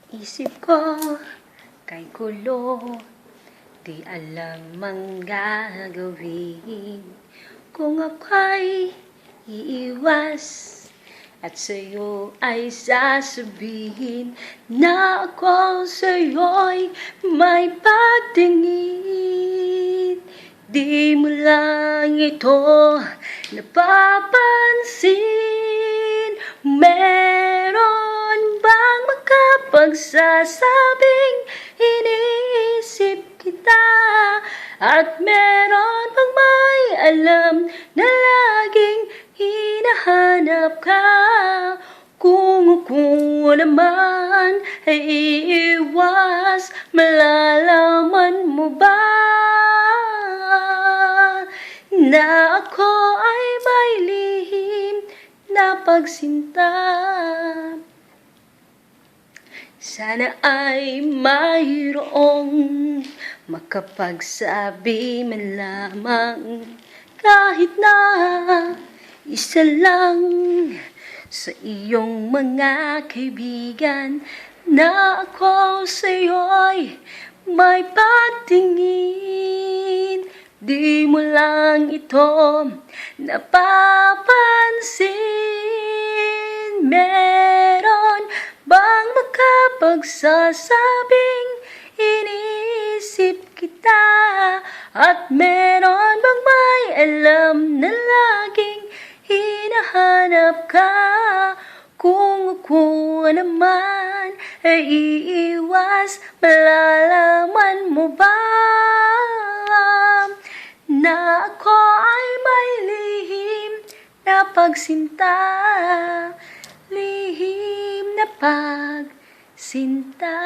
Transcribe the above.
Isip ko kay gulo, di alam ang gagawin. Kung ako'y iiwas at sa'yo ay sasabihin na ako sa'yo'y may pagtingin. Di mo lang ito napapansin. Meron bang makapagsasabing iniisip kita? At meron bang may alam na laging hinahanap ka? Kung naman ay iiwas, malalaman mo ba na ako ay may lihim na pagsinta? Sana ay mayroong makapagsabi man lamang, kahit na isa lang sa iyong mga kaibigan, na ako sa'yo'y may pagtingin. Di mo lang ito napapansin. Meron bang makapagsasabing iniisip kita? At meron bang may alam na laging hinahanap ka? Kung ako naman ay iiwas, malalaman mo ba na ako ay may lihim na pagsinta? Lihim na pagsinta.